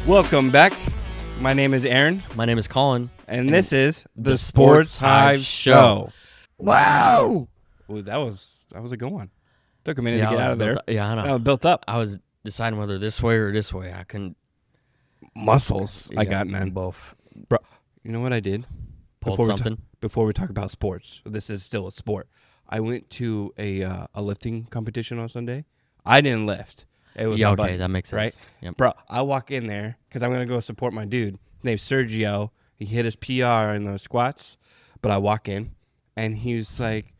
Welcome back. My name is Aaron. My name is Colin. And this is the Sports Hive Show. Wow! Ooh, that was a good one. Took a minute to get out of there. Yeah, I know. That was built up. I was deciding whether this way or this way. I couldn't. Muscles. I got, man. Both. Bro, you know what I did? Pulled something. Before we talk about sports. This is still a sport. I went to a lifting competition on Sunday. I didn't lift. It was yeah, my okay, buddy, that makes sense. Right? Yep. Bro, I walk in there because I'm going to go support my dude. His name's Sergio. He hit his PR in those squats. But I walk in, and he was like,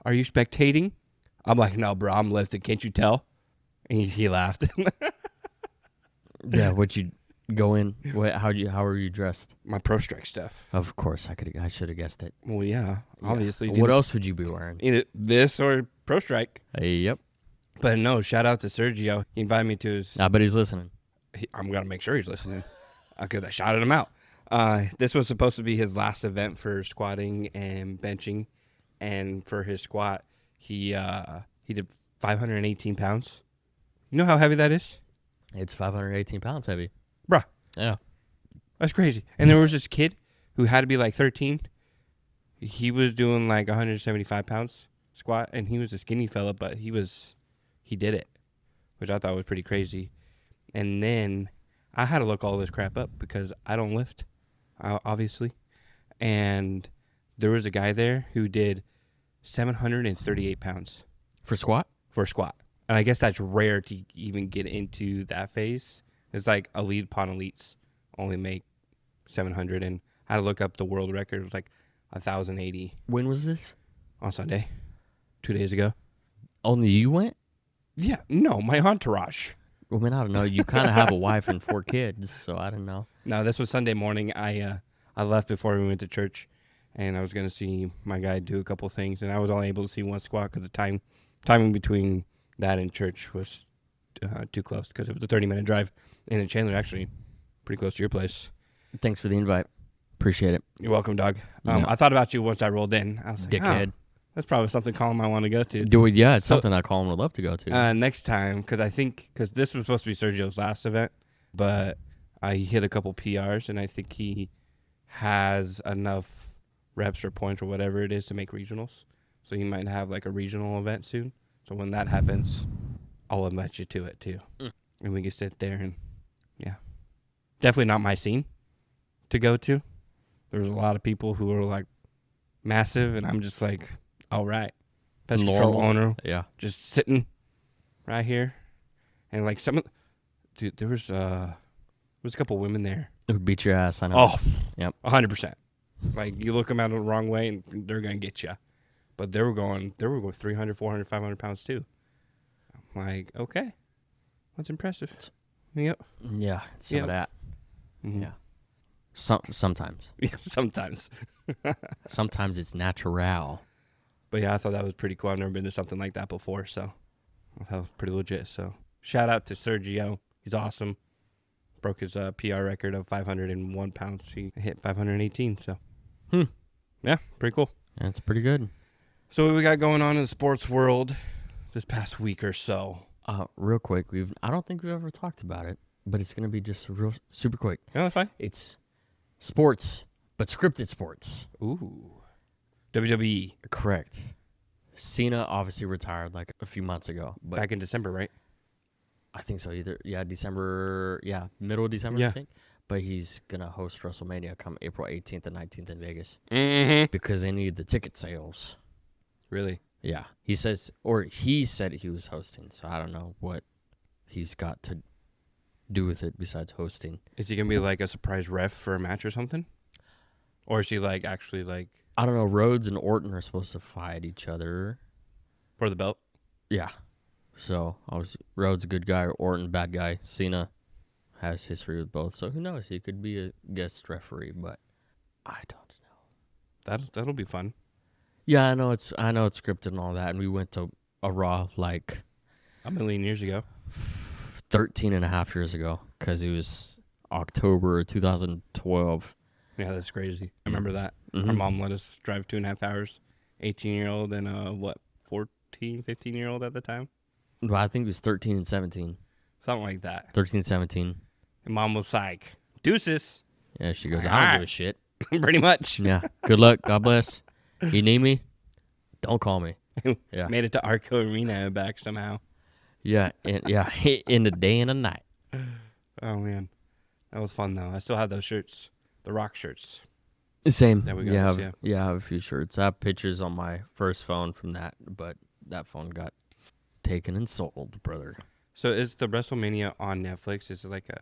"Are you spectating?" I'm like, "No, bro, I'm lifting. Can't you tell?" And he laughed. Yeah, would you go in? How are you dressed? My Pro Strike stuff. Of course, I should have guessed it. Well, yeah, obviously. What else would you be wearing? Either this or Pro Strike. Yep. But no, shout out to Sergio. He invited me to his... I bet he's listening. I'm going to make sure he's listening because I shouted him out. This was supposed to be his last event for squatting and benching. And for his squat, he did 518 pounds. You know how heavy that is? It's 518 pounds heavy. Bruh. Yeah. That's crazy. And there was this kid who had to be like 13. He was doing like 175 pounds squat, and he was a skinny fella, but he did it, which I thought was pretty crazy. And then I had to look all this crap up because I don't lift, obviously. And there was a guy there who did 738 pounds. For squat? For a squat. And I guess that's rare to even get into that phase. It's like elite upon elites only make 700. And I had to look up the world record. It was like 1,080. When was this? On Sunday. 2 days ago. Only you went? Yeah, no, my entourage. Well, man, I don't know. You kind of have a wife and 4 kids, so I don't know. No, this was Sunday morning. I left before we went to church, and I was going to see my guy do a couple things, and I was only able to see one squat because the timing between that and church was too close because it was a 30-minute drive. And in Chandler, actually, pretty close to your place. Thanks for the invite. Appreciate it. You're welcome, dog. I thought about you once I rolled in. I was like, dickhead. That's probably something Colin might want to go to. It's something that Colin would love to go to. Next time, because this was supposed to be Sergio's last event, but he hit a couple PRs, and I think he has enough reps or points or whatever it is to make regionals. So he might have like a regional event soon. So when that happens, I'll invite you to it too. And we can sit there and, yeah. Definitely not my scene to go to. There's a lot of people who are like massive, and I'm just like... All right. Pest control owner. Yeah. Just sitting right here. And like dude, there was a couple women there. It would beat your ass, I know. Oh, yep. 100%. Like you look them out the wrong way and they're going to get you. But they were going 300, 400, 500 pounds too. I'm like, okay. That's impressive. Yep. Yeah. Some of that. Mm-hmm. Yeah. Sometimes. Yeah, sometimes. Sometimes it's natural. But yeah, I thought that was pretty cool. I've never been to something like that before, so that was pretty legit. So shout out to Sergio. He's awesome. Broke his PR record of 501 pounds. He hit 518, so. Yeah, pretty cool. That's pretty good. So what we got going on in the sports world this past week or so? Real quick, I don't think we've ever talked about it, but it's going to be just real super quick. Yeah, that's fine. It's sports, but scripted sports. Ooh. WWE. Correct. Cena obviously retired like a few months ago. But back in December, right? I think so. December. Yeah, middle of December, yeah. I think. But he's going to host WrestleMania come April 18th and 19th in Vegas. Mm-hmm. Because they need the ticket sales. Really? Yeah. He said he was hosting, so I don't know what he's got to do with it besides hosting. Is he going to be like a surprise ref for a match or something? Or is he like actually like... I don't know. Rhodes and Orton are supposed to fight each other. For the belt? Yeah. So, Rhodes a good guy, Orton bad guy. Cena has history with both. So, who knows? He could be a guest referee, but I don't know. That'll be fun. Yeah, I know it's scripted and all that. And we went to a Raw like... a million years ago. 13 and a half years ago. Because it was October 2012. Yeah, that's crazy. I remember that. Mm-hmm. Our mom let us drive 2.5 hours. 18-year-old and 14, 15-year-old at the time? Well, I think it was 13 and 17. Something like that. 13, 17. And Mom was like, deuces. Yeah, she goes, All I don't give right. a shit. Pretty much. Yeah. Good luck. God bless. You need me? Don't call me. Yeah. Made it to Arco Arena and back somehow. Yeah. In the day and a night. Oh, man. That was fun, though. I still have those shirts. The Rock shirts. Same. There we go. Yeah, I have a few shirts. I have pictures on my first phone from that, but that phone got taken and sold, brother. So is the WrestleMania on Netflix? Is it like a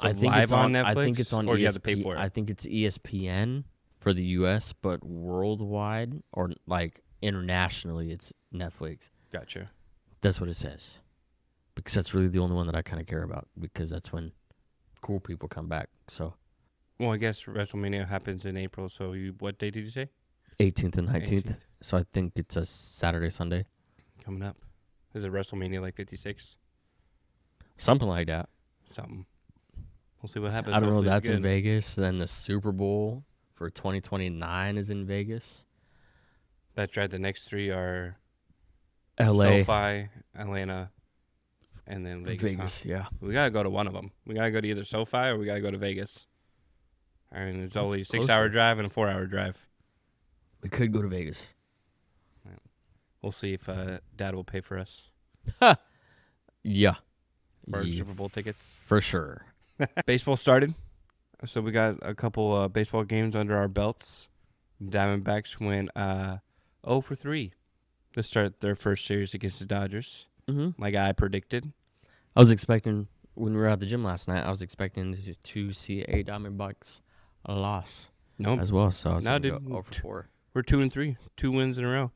I think live it's on Netflix? I think it's on or ESP, you have to pay for it? I think it's ESPN for the US, but worldwide or like internationally it's Netflix. Gotcha. That's what it says. Because that's really the only one that I kind of care about because that's when cool people come back. So Well, I guess WrestleMania happens in April. So what day did you say? 18th and 19th. 18th. So I think it's a Saturday, Sunday. Coming up. Is it WrestleMania like 56? Something like that. Something. We'll see what happens. I don't know. Hopefully it's That's in good. Vegas. Then the Super Bowl for 2029 is in Vegas. That's right. The next three are LA. SoFi, Atlanta, and then Vegas. Huh? Yeah. We got to go to one of them. We got to go to either SoFi or we got to go to Vegas. I mean, it's only a 6-hour drive and a 4-hour drive. We could go to Vegas. We'll see if Dad will pay for us Yeah. for our Super Bowl tickets. For sure. Baseball started. So we got a couple baseball games under our belts. Diamondbacks went 0 for 3 to start their first series against the Dodgers, like I predicted. I was expecting, when we were at the gym last night, I was expecting to see a Diamondbacks loss as well. So I was going to go 0 for 4. We're 2-3, 2 wins in a row.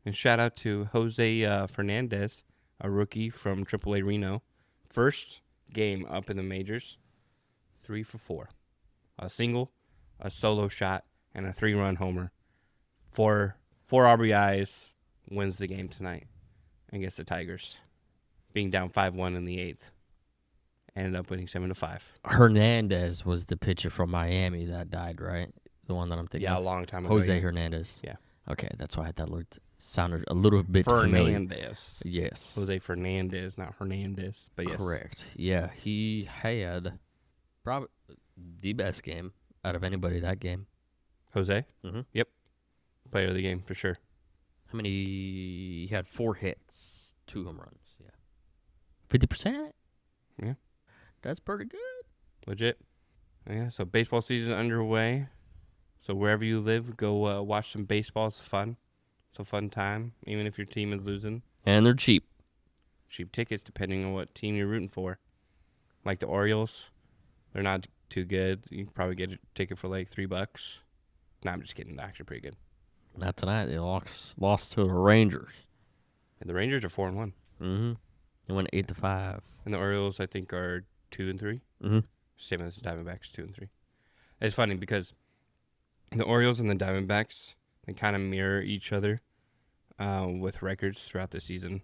And shout out to Jose Fernandez, a rookie from AAA Reno. First game up in the majors, 3 for 4. A single, a solo shot, and a 3-run homer. Four RBIs, wins the game tonight against the Tigers. Being down 5-1 in the 8th. Ended up winning 7-5. Hernandez was the pitcher from Miami that died, right? The one that I'm thinking Yeah, of. a long time ago. Jose Hernandez. Yeah. Okay, that's why that sounded a little bit familiar. Fernandez. Yes. Jose Fernandez, not Hernandez, but yes. Correct. Yeah, he had probably the best game out of anybody that game. Jose? Mm-hmm. Yep. Player of the game, for sure. How many? He had 4 hits, 2 home runs. Yeah. 50%? Yeah. That's pretty good. Legit. Yeah, so baseball season underway. So wherever you live, go watch some baseball. It's fun. It's a fun time, even if your team is losing. And they're cheap. Cheap tickets, depending on what team you're rooting for. Like the Orioles, they're not too good. You can probably get a ticket for like $3. No, I'm just kidding. They're actually pretty good. Not tonight. They lost to the Rangers. And the Rangers are 4-1. Mm-hmm. They went 8-5. And the Orioles, I think, are 2-3. Mm-hmm. Same as the Diamondbacks, 2-3. It's funny because the Orioles and the Diamondbacks, they kind of mirror each other with records throughout the season.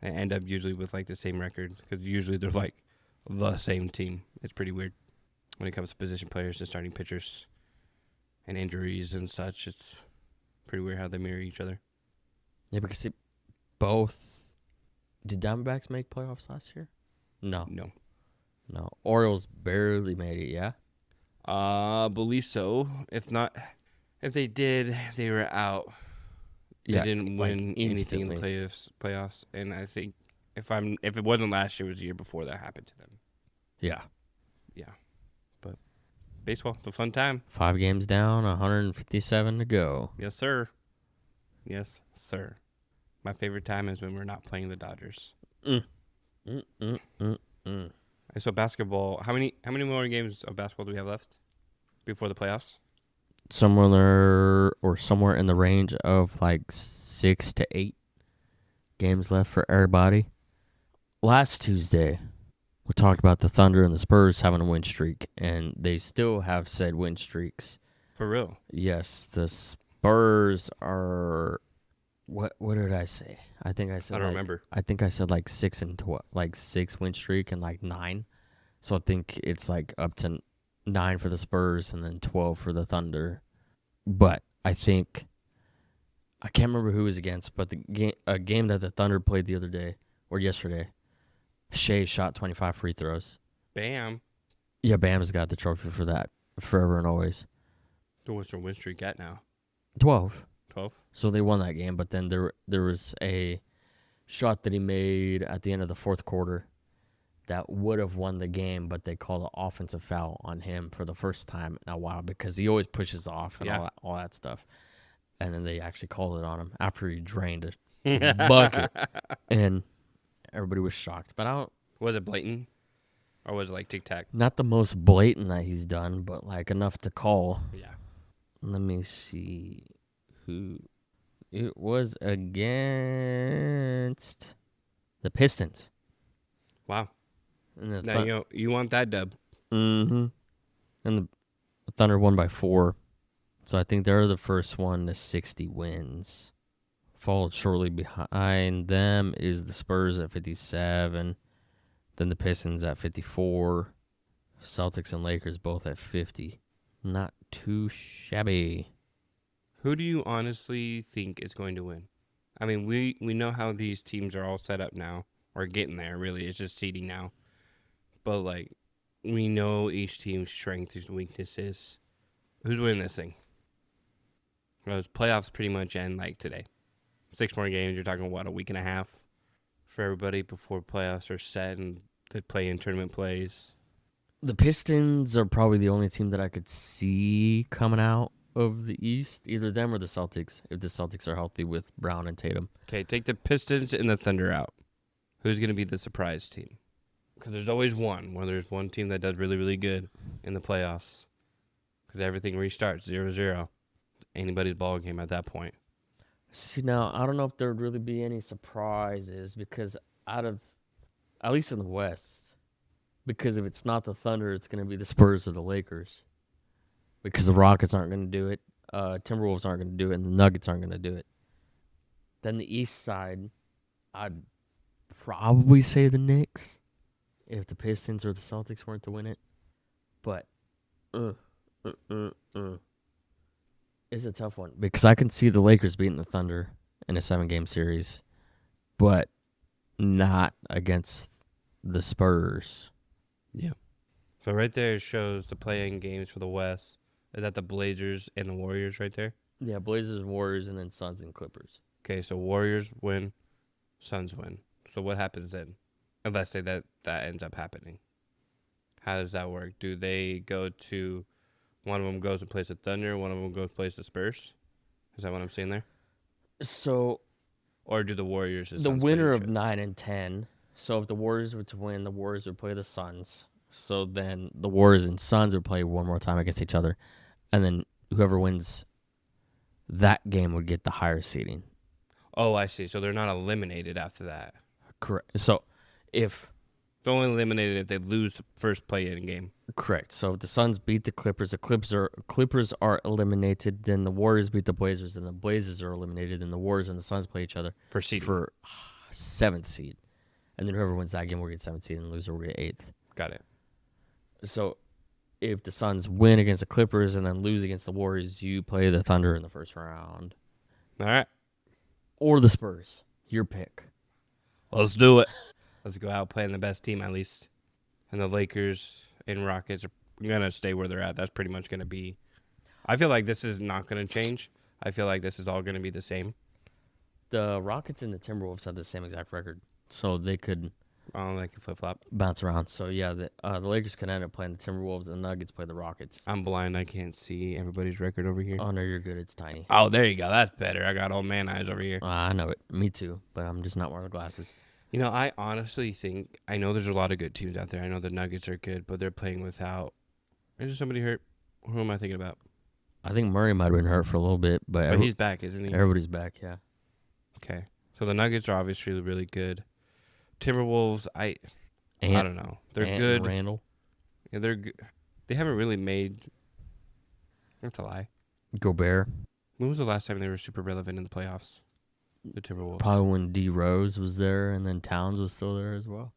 They end up usually with like the same record because usually they're like the same team. It's pretty weird when it comes to position players and starting pitchers and injuries and such. It's pretty weird how they mirror each other. Yeah, because both. Did Diamondbacks make playoffs last year? No. No. Orioles barely made it, yeah? Believe so. If not, if they did, they were out. They didn't win anything in the playoffs. And I think if it wasn't last year, it was the year before that happened to them. Yeah. Yeah. But baseball, it's a fun time. 5 games down, 157 to go. Yes, sir. Yes, sir. My favorite time is when we're not playing the Dodgers. And so basketball, how many more games of basketball do we have left before the playoffs? Somewhere in the range of like 6 to 8 games left for everybody. Last Tuesday, we talked about the Thunder and the Spurs having a win streak, and they still have said win streaks. For real? Yes, the Spurs are. What did I say? I think I said. I don't remember. I think I said like 6 and 12, like 6 win streak and like 9. So I think it's like up to 9 for the Spurs and then 12 for the Thunder. But I think I can't remember who it was against, but a game that the Thunder played the other day or yesterday, Shea shot 25 free throws. Bam. Yeah, Bam's got the trophy for that forever and always. So what's their win streak at now? 12. 12? So they won that game, but then there was a shot that he made at the end of the fourth quarter that would have won the game, but they called an offensive foul on him for the first time in a while because he always pushes off and all that stuff. And then they actually called it on him after he drained a bucket, and everybody was shocked. But I don't. Was it blatant? Or was it like tic-tac? Not the most blatant that he's done, but like enough to call. Yeah. Let me see who it was against. The Pistons. Wow. And Now, you want that dub. Mm-hmm. And the Thunder won by 4. So I think they're the first one to 60 wins. Followed shortly behind them is the Spurs at 57. Then the Pistons at 54. Celtics and Lakers both at 50. Not too shabby. Who do you honestly think is going to win? I mean, we know how these teams are all set up now. Or getting there, really. It's just seeding now. But, like, we know each team's strengths and weaknesses. Who's winning this thing? Well, playoffs pretty much end, like, today. 6 more games. You're talking, what, a week and a half for everybody before playoffs are set and the play-in tournament plays. The Pistons are probably the only team that I could see coming out of the East. Either them or the Celtics, if the Celtics are healthy with Brown and Tatum. Okay, take the Pistons and the Thunder out. Who's going to be the surprise team? Because there's always one. When there's one team that does really, really good in the playoffs. Because everything restarts 0-0. Anybody's ball game at that point. See, now, I don't know if there would really be any surprises because at least in the West, because if it's not the Thunder, it's going to be the Spurs or the Lakers. Because the Rockets aren't going to do it. Timberwolves aren't going to do it, and the Nuggets aren't going to do it. Then the East side, I'd probably say the Knicks if the Pistons or the Celtics weren't to win it. But it's a tough one because I can see the Lakers beating the Thunder in a 7-game series, but not against the Spurs. Yeah. So right there shows the play-in games for the West. Is that the Blazers and the Warriors right there? Yeah, Blazers, Warriors, and then Suns and Clippers. Okay, so Warriors win, Suns win. So what happens then? Unless say that ends up happening. How does that work? Do they go to... One of them goes and plays the Thunder. One of them goes and plays the Spurs. Is that what I'm saying there? So, or do the Warriors? The winner of 9 and 10. So if the Warriors were to win, the Warriors would play the Suns. So then the Warriors and Suns would play one more time against each other, and then whoever wins that game would get the higher seeding. Oh, I see. So they're not eliminated after that. Correct. So if they're only eliminated if they lose the first play-in game. Correct. So if the Suns beat the Clippers are eliminated. Then the Warriors beat the Blazers, and the Blazers are eliminated. Then the Warriors and the Suns play each other for seeding. For 7th seed, and then whoever wins that game will get 7th seed, and the loser will get 8th. Got it. So if the Suns win against the Clippers and then lose against the Warriors, you play the Thunder in the first round. All right. Or the Spurs. Your pick. Let's do it. Let's go out playing the best team at least. And the Lakers and Rockets are going to stay where they're at. That's pretty much going to be. I feel like this is not going to change. I feel like this is all going to be the same. The Rockets and the Timberwolves have the same exact record. So they could... they can flip-flop. Bounce around. So, yeah, the Lakers could end up playing the Timberwolves, and the Nuggets play the Rockets. I'm blind. I can't see everybody's record over here. Oh, no, you're good. It's tiny. Oh, there you go. That's better. I got old man eyes over here. I know it. Me too, but I'm just not wearing the glasses. You know, I honestly think, I know there's a lot of good teams out there. I know the Nuggets are good, but they're playing without. Is there somebody hurt? Who am I thinking about? I think Murray might have been hurt for a little bit, but he's back, isn't he? Everybody's back, yeah. Okay. So the Nuggets are obviously really good. Timberwolves, I don't know. They're good. Randall. Yeah, they're good. They haven't really made. That's a lie. Gobert. When was the last time they were super relevant in the playoffs? The Timberwolves. Probably when D Rose was there, and then Towns was still there as well.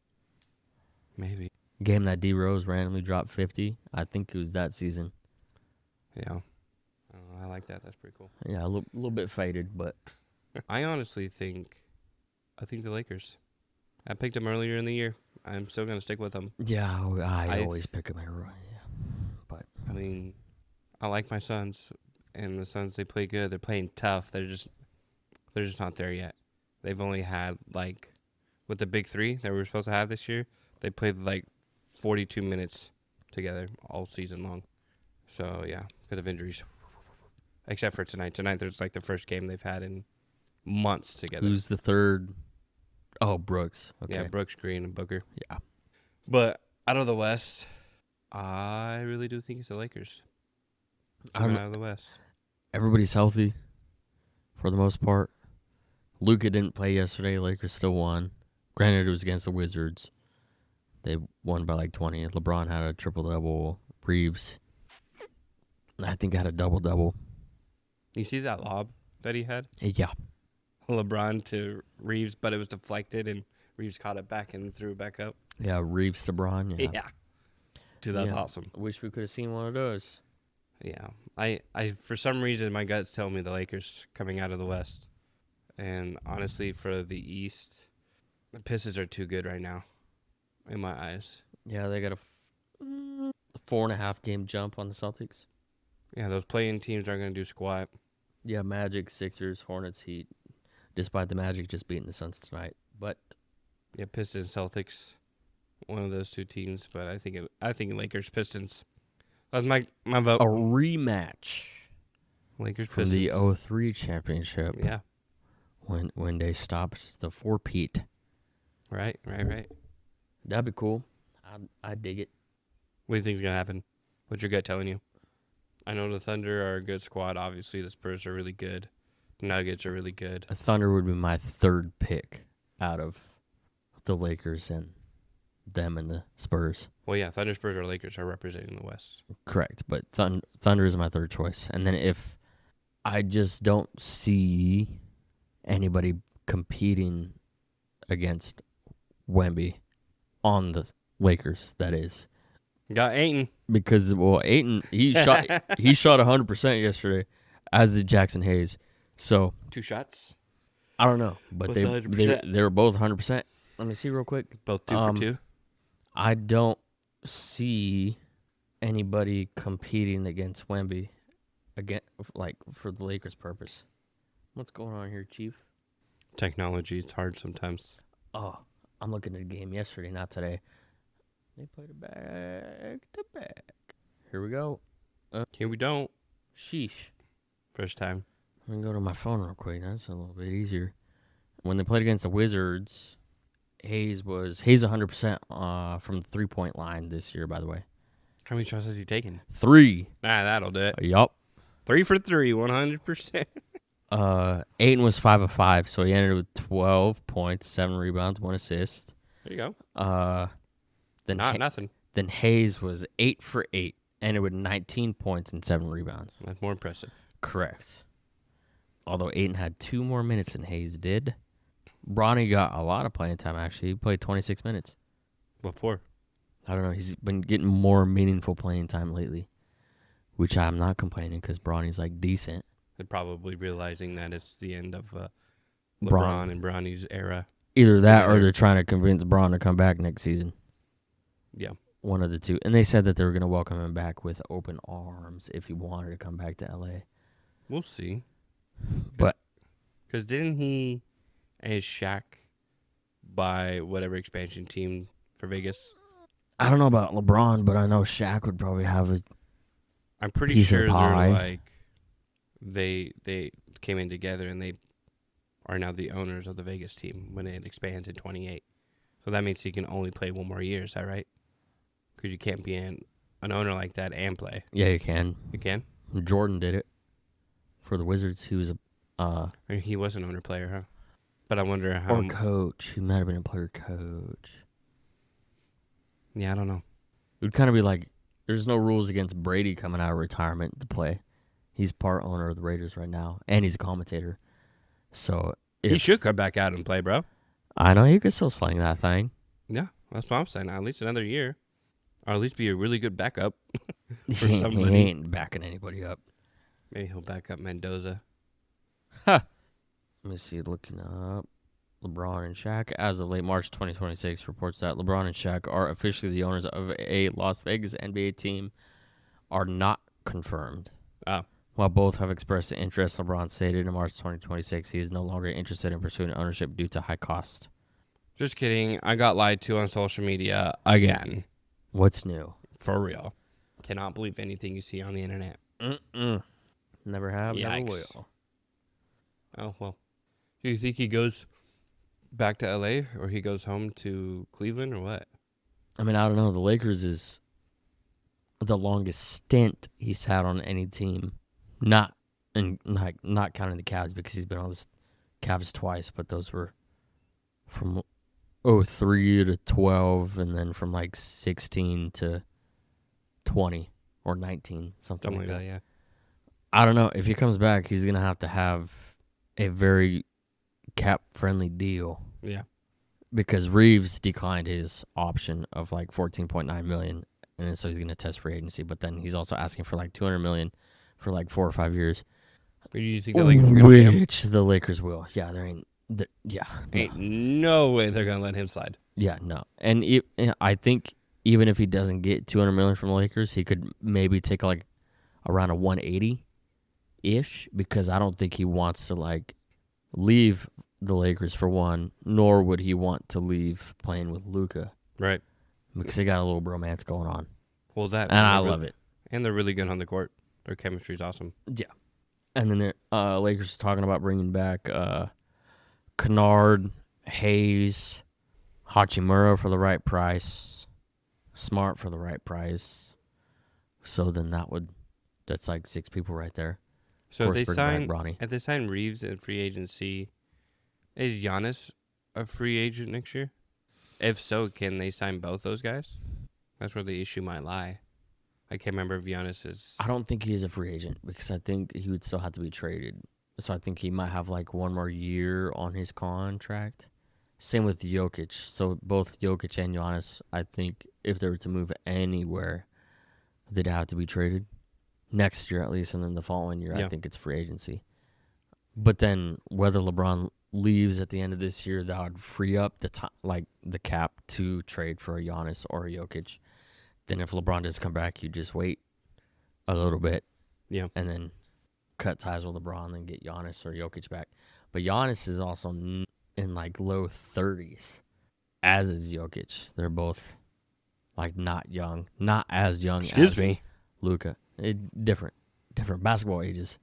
Maybe. Game that D Rose randomly dropped 50. I think it was that season. Yeah. I like that. That's pretty cool. Yeah, a little bit faded, but I honestly think, the Lakers. I picked them earlier in the year. I'm still gonna stick with them. Yeah, I I always pick them early. Yeah. But I mean, I like my Suns, and the Suns they play good. They're playing tough. They're just not there yet. They've only had like with the big three that we were supposed to have this year. They played like 42 minutes together all season long. So yeah, because of injuries, except for tonight. Tonight there's like the first game they've had in months together. who's the third? Oh, Brooks. Okay. Yeah, Brooks, Green, and Booker. Yeah. But out of the West, I really do think it's the Lakers. Coming out of the West. Everybody's healthy for the most part. Luka didn't play yesterday. Lakers still won. Granted, it was against the Wizards. They won by like 20. LeBron had a triple-double. Reeves, I think, had a double-double. You see that lob that he had? Yeah. LeBron to Reeves, but it was deflected, and Reeves caught it back and threw it back up. Yeah, Reeves to Bron. Yeah. Dude, that's Yeah. awesome. I wish we could have seen one of those. Yeah. I for some reason, my gut's telling me the Lakers coming out of the West. And honestly, for the East, the Pistons are too good right now, in my eyes. Yeah, they got a 4.5 game jump on the Celtics. Yeah, those playing teams aren't going to do squat. Yeah, Magic, Sixers, Hornets, Heat. Despite the Magic just beating the Suns tonight. But Yeah, Pistons, Celtics, one of those two teams. But I think Lakers, Pistons. That's my vote. a rematch Lakers, from Pistons. the 03 championship. Yeah, When they stopped the four-peat. right. That'd be cool. I'd dig it. What do you think's going to happen? What's your gut telling you? I know the Thunder are a good squad. Obviously, the Spurs are really good. Nuggets are really good. A Thunder would be my third pick out of the Lakers and them and the Spurs. Well, yeah, Thunder, Spurs, or Lakers are representing the West. Correct, but Thunder is my third choice. And then if I just don't see anybody competing against Wemby on the Lakers, that is. Got Ayton. Because, well, Ayton, he shot 100% yesterday, as did Jackson Hayes. So 2 shots. I don't know, but Both they 100%. were both 100%. Let me see real quick. Both 2 for 2. I don't see anybody competing against Wemby again, like for the Lakers' purpose. What's going on here, Chief? Technology, it's hard sometimes. Oh, I'm looking at the game yesterday, not today. They played it back to back. Here we go. Here we don't. Sheesh. First time. Let me go to my phone real quick. That's a little bit easier. When they played against the Wizards, Hayes 100% from the 3-point line this year, by the way. How many shots has he taken? 3. That'll do it. Yup. 3 for 3, 100%. Ayton was 5 of 5, so he ended with 12 points, 7 rebounds, 1 assist. There you go. Then Nothing. Then Hayes was 8 for 8, ended with 19 points and 7 rebounds. That's more impressive. Correct. Although Ayton had 2 more minutes than Hayes did. Bronny got a lot of playing time, actually. He played 26 minutes. What for? I don't know. He's been getting more meaningful playing time lately, which I'm not complaining because Bronny's like decent. They're probably realizing that it's the end of LeBron Bron. and Bronny's era. Either that or they're trying to convince Bron to come back next season. Yeah. One of the two. And they said that they were going to welcome him back with open arms if he wanted to come back to L.A. We'll see. But because didn't he and Shaq buy whatever expansion team for Vegas? I don't know about LeBron, but I know Shaq would probably have a I'm pretty piece of sure the pie. they're like they came in together and they are now the owners of the Vegas team when it expands in 28. So that means he can only play one more year. Is that right? Because you can't be an owner like that and play. Yeah, you can. You can? Jordan did it for the Wizards. He was a Or he was an owner player, huh? But I wonder how. or coach. He might have been a player coach. Yeah, I don't know. It would kind of be like there's no rules against Brady coming out of retirement to play. He's part owner of the Raiders right now, and he's a commentator. So He should come back out and play, bro. I know he could still sling that thing. Yeah, that's what I'm saying. At least another year. Or at least be a really good backup. For He somebody. ain't backing anybody up. Maybe he'll back up Mendoza. Let me see. Looking up. LeBron and Shaq, as of late March 2026, reports that LeBron and Shaq are officially the owners of a Las Vegas NBA team, are not confirmed. Oh. While both have expressed interest, LeBron stated in March 2026 he is no longer interested in pursuing ownership due to high cost. Just kidding. I got lied to on social media again. What's new? For real. Cannot believe anything you see on the internet. Never have, never Yikes. will. Oh, well. Do you think he goes back to LA or he goes home to Cleveland or what? I mean, I don't know. The Lakers is the longest stint he's had on any team. Not counting the Cavs, because he's been on the Cavs twice, but those were from 03 to 12 and then from like 16 to 20 or 19, something like that. Yeah. I don't know. If he comes back, he's going to have a very cap-friendly deal. Yeah. Because Reeves declined his option of like $14.9 million, and then so he's going to test free agency. But then he's also asking for like $200 million for like 4 or 5 years. But do you think the Lakers are going to pay him? Which the Lakers will. Yeah, Ain't no way they're going to let him slide. Yeah, no. And I think even if he doesn't get $200 million from the Lakers, he could maybe take like around a 180-ish, because I don't think he wants to like leave the Lakers for one, nor would he want to leave playing with Luka. Right. Because they got a little bromance going on. Well, and I love it. And they're really good on the court. Their chemistry's awesome. Yeah. And then the Lakers are talking about bringing back Kennard, Hayes, Hachimura for the right price, Smart for the right price. So then that's like 6 people right there. So if they Bronny. sign Reeves in free agency, is Giannis a free agent next year? If so, can they sign both those guys? That's where the issue might lie. I can't remember if Giannis is. I don't think he is a free agent, because I think he would still have to be traded. So I think he might have like 1 more year on his contract. Same with Jokic. So both Jokic and Giannis, I think if they were to move anywhere, they'd have to be traded next year at least, and then the following year, I think it's free agency. But then whether LeBron leaves at the end of this year, that would free up the cap to trade for a Giannis or a Jokic. Then if LeBron does come back, you just wait a little bit, and then cut ties with LeBron and get Giannis or Jokic back. But Giannis is also in like low 30s, as is Jokic. They're both like not as young. Excuse me, Luka. Different basketball ages.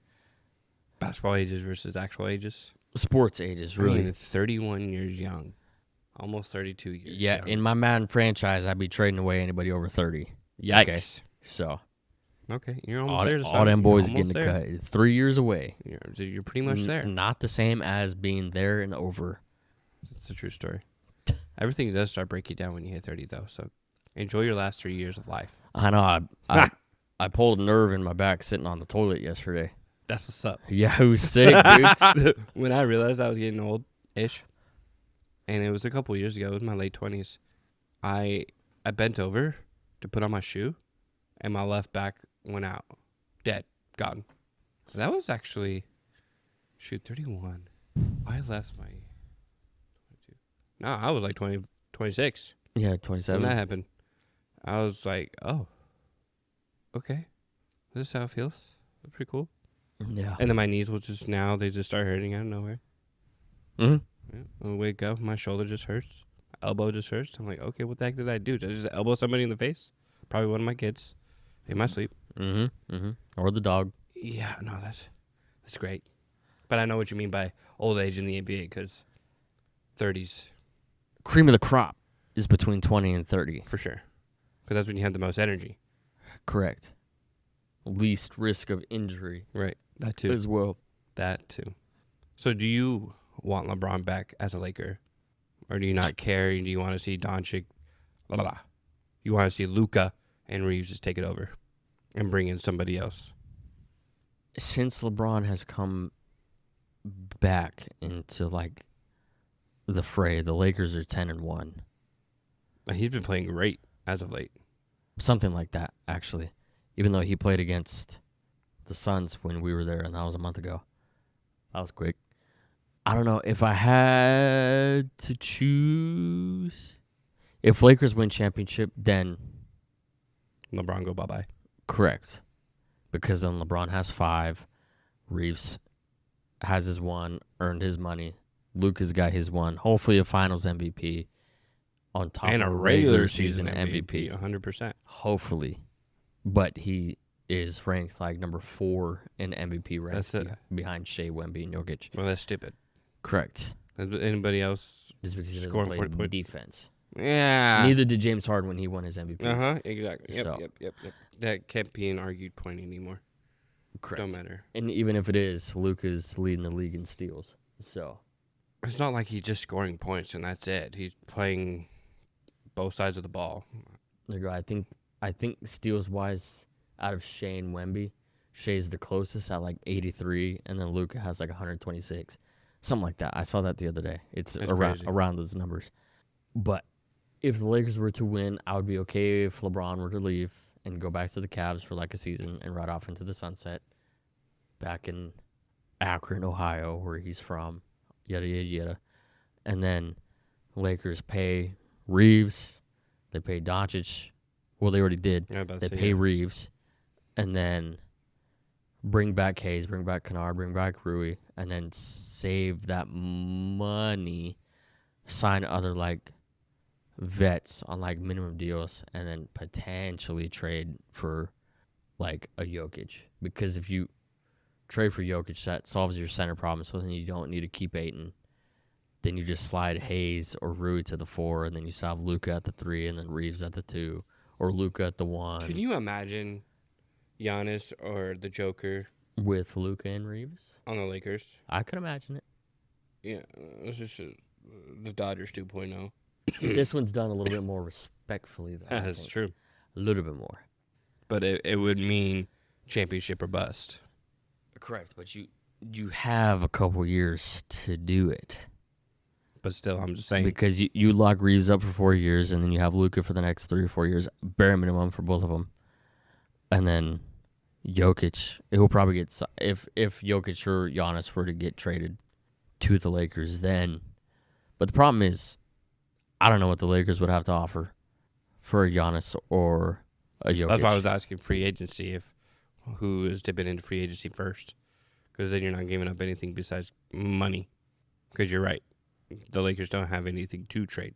Basketball ages versus actual ages. Sports ages, really. I mean, 31 years young. Almost 32 years young. In my Madden franchise, I'd be trading away anybody over 30. Yikes. Okay. So. Okay, you're almost there. All them boys getting the cut. 3 years away. You're pretty much there. Not the same as being there and over. It's a true story. Everything does start breaking down when you hit 30, though. So enjoy your last 3 years of life. I know. I pulled a nerve in my back sitting on the toilet yesterday. That's what's up. Yeah, it was sick, dude. When I realized I was getting old-ish, and it was a couple years ago, it was my late 20s, I bent over to put on my shoe, and my left back went out. Dead. Gone. That was actually, 31. I left my... No, I was like 26. Yeah, 27. When that happened, I was like, oh, okay. This is how it feels. That's pretty cool. Yeah. And then my knees will just they just start hurting out of nowhere. Mm-hmm. Yeah. I wake up, my shoulder just hurts. My elbow just hurts. I'm like, okay, what the heck did I do? Did I just elbow somebody in the face? Probably one of my kids in my sleep. Or the dog. Yeah, no, that's great. But I know what you mean by old age in the NBA, because 30s. Cream of the crop is between 20 and 30. For sure. Because that's when you have the most energy. Correct. Least risk of injury. Right. That too. As well. That too. So do you want LeBron back as a Laker? Or do you not care? Do you want to see Doncic? Blah, blah, blah. You want to see Luka and Reeves just take it over and bring in somebody else? Since LeBron has come back into like the fray, the Lakers are 10-1. He's been playing great as of late. Something like that, actually. Even though he played against the Suns when we were there, and that was a month ago. That was quick. I don't know if I had to choose. If Lakers win championship, then LeBron go bye-bye. correct. Because then LeBron has 5. Reeves has his 1, earned his money. Luka's got his 1. Hopefully a finals MVP on top And of a a regular regular season season MVP, MVP. 100%. Hopefully. But he is ranked like number 4 in MVP ranks That's it. behind Shea, Wemby, and Jokic. Well, that's stupid. Correct. Has anybody else Just because he doesn't scoring play 40 points? defense. Yeah. Neither did James Harden when he won his MVPs. Uh-huh, exactly. Yep, So. yep. That can't be an argued point anymore. Correct. Don't matter. And even if it is, Luka's leading the league in steals. So It's not like he's just scoring points and that's it. He's playing both sides of the ball. there you go. I think steals wise, out of Shea and Wemby, Shea's the closest at like 83, and then Luka has like 126, something like that. I saw that the other day. It's That's crazy. around those numbers. But if the Lakers were to win, I would be okay if LeBron were to leave and go back to the Cavs for like a season and ride off into the sunset back in Akron, Ohio, where he's from, yada, yada, yada. And then Lakers pay Reeves. They pay Doncic. Well, they already did. Yeah, about They to say, pay yeah. Reeves. And then bring back Hayes, bring back Kennard, bring back Rui, and then save that money, sign other, like, vets on, like, minimum deals, and then potentially trade for, like, a Jokic. Because if you trade for Jokic, that solves your center problem, so then you don't need to keep Ayton. Then you just slide Hayes or Rui to the 4, and then you still have Luka at the 3, and then Reeves at the 2, or Luka at the 1. Can you imagine Giannis or the Joker With Luka and Reeves? on the Lakers? I could imagine it. Yeah, this is the Dodgers 2.0. This one's done a little bit more respectfully, though. I That's think. true. A little bit more. But it would mean championship or bust. Correct, but you have a couple years to do it. But still, I'm just saying. Because you lock Reeves up for 4 years, and then you have Luka for the next 3 or 4 years, bare minimum for both of them. And then Jokic, he'll probably get, if Jokic or Giannis were to get traded to the Lakers, then. But the problem is, I don't know what the Lakers would have to offer for a Giannis or a Jokic. That's why I was asking free agency if who is dipping into free agency first. Because then you're not giving up anything besides money. Because you're right. The Lakers don't have anything to trade.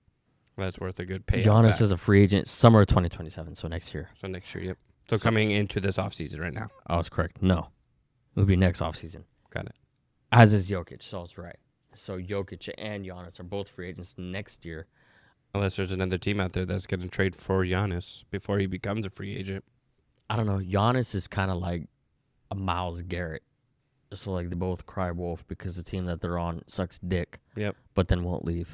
That's worth a good payout. Giannis back. is a free agent summer of 2027, so next year. So next year, yep. So coming into this offseason right now. I was correct. No. It would be next offseason. Got it. As is Jokic, so I was right. So Jokic and Giannis are both free agents next year. Unless there's another team out there that's going to trade for Giannis before he becomes a free agent. I don't know. Giannis is kind of like a Myles Garrett. So, like, they both cry wolf because the team that they're on sucks dick. Yep. But then won't leave